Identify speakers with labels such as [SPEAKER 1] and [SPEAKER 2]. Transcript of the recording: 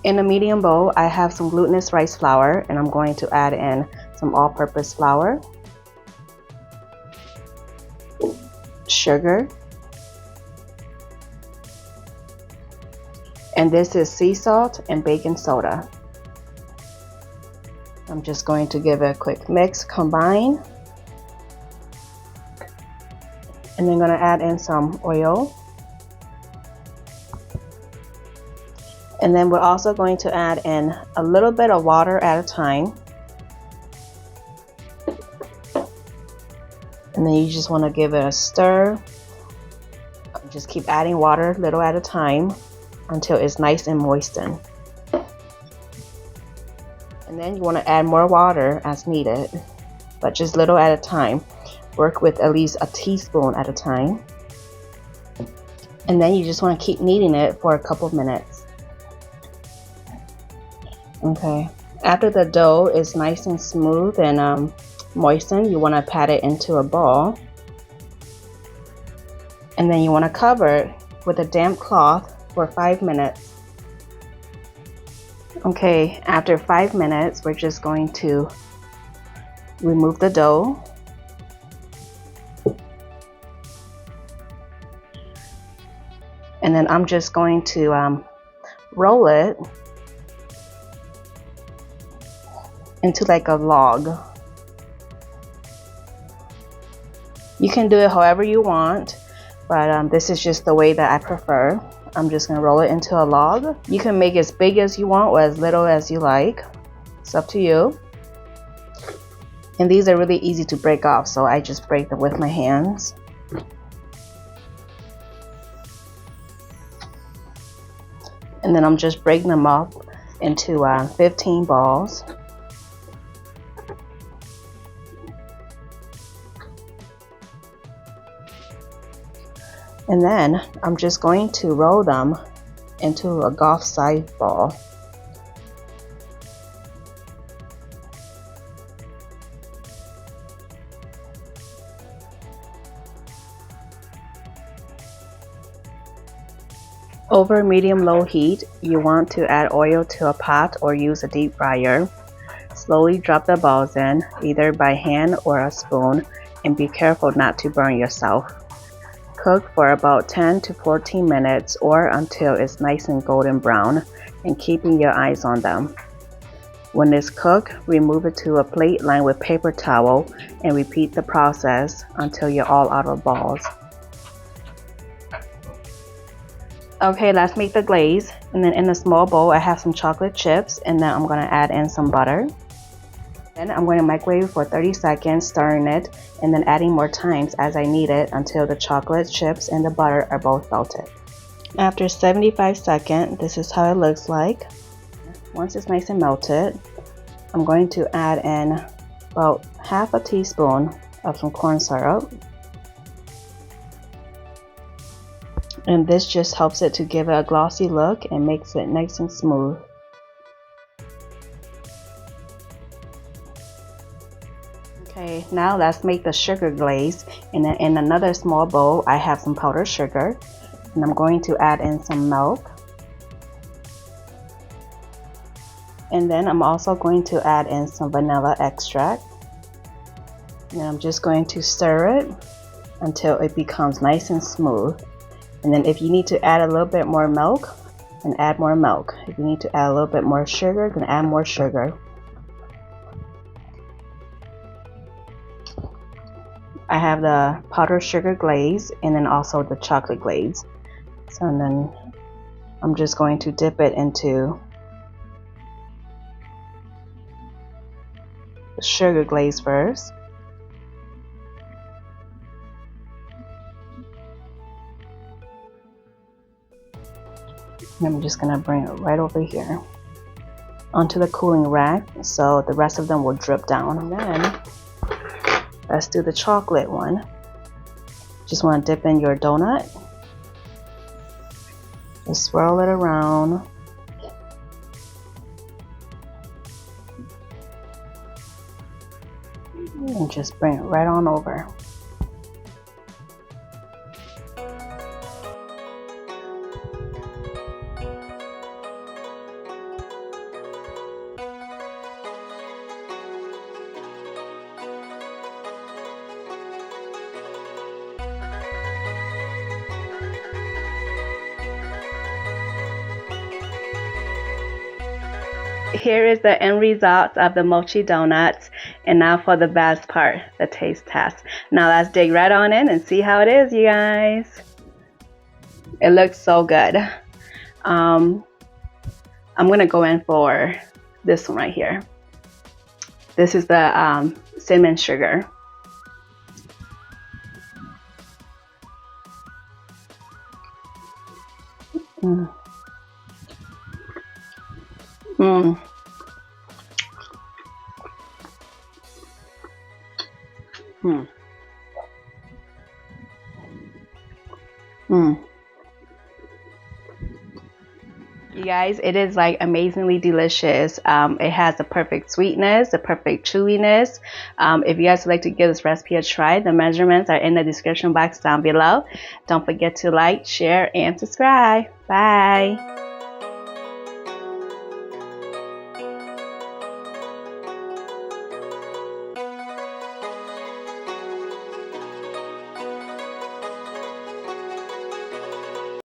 [SPEAKER 1] In a medium bowl, I have some glutinous rice flour, and I'm going to add in some all-purpose flour, sugar, and this is sea salt and baking soda. I'm just going to give it a quick mix, combine, and then I'm going to add in some oil. And then we're also going to add in a little bit of water at a time. And then you just want to give it a stir. Just keep adding water little at a time until it's nice and moistened. And then you want to add more water as needed, but just little at a time. Work with at least a teaspoon at a time. And then you just want to keep kneading it for a couple minutes. Okay, after the dough is nice and smooth and moistened, you want to pat it into a ball. And then you want to cover it with a damp cloth for 5 minutes. Okay, after 5 minutes, we're just going to remove the dough. And then I'm just going to roll it into like a log. You can do it however you want, but this is just the way that I prefer. I'm just gonna roll it into a log. You can make as big as you want or as little as you like. It's up to you. And these are really easy to break off, so I just break them with my hands. And then I'm just breaking them up into 15 balls. And then I'm just going to roll them into a golf-sized ball. Over medium-low heat, you want to add oil to a pot or use a deep fryer. Slowly drop the balls in, either by hand or a spoon, and be careful not to burn yourself. Cook for about 10 to 14 minutes or until it's nice and golden brown, and keeping your eyes on them. When it's cooked, remove it to a plate lined with paper towel and repeat the process until you're all out of balls. Okay, let's make the glaze. And then in a small bowl, I have some chocolate chips, and then I'm going to add in some butter. Then I'm going to microwave for 30 seconds, stirring it, and then adding more times as I need it until the chocolate chips and the butter are both melted. After 75 seconds, this is how it looks like. Once it's nice and melted, I'm going to add in about half a teaspoon of some corn syrup. And this just helps it to give it a glossy look and makes it nice and smooth. Okay, now let's make the sugar glaze. And then in another small bowl, I have some powdered sugar, and I'm going to add in some milk. And then I'm also going to add in some vanilla extract. And I'm just going to stir it until it becomes nice and smooth. And then if you need to add a little bit more milk, then add more milk. If you need to add a little bit more sugar, then add more sugar. I have the powdered sugar glaze and then also the chocolate glaze. So and then I'm just going to dip it into the sugar glaze first. And I'm just gonna bring it right over here onto the cooling rack so the rest of them will drip down. And then let's do the chocolate one. Just want to dip in your donut. Just swirl it around. And just bring it right on over. here is the end result of the mochi donuts. And now for the best part, the taste test. Now let's dig right on in and see how it is, you guys. It looks so good. I'm gonna go in for this one right here. This is the cinnamon sugar. Mm. Mm. Mm. Mm. You guys, it is like amazingly delicious. It has the perfect sweetness, the perfect chewiness. If you guys would like to give this recipe a try, the measurements are in the description box down below. Don't forget to like, share, and subscribe. Bye.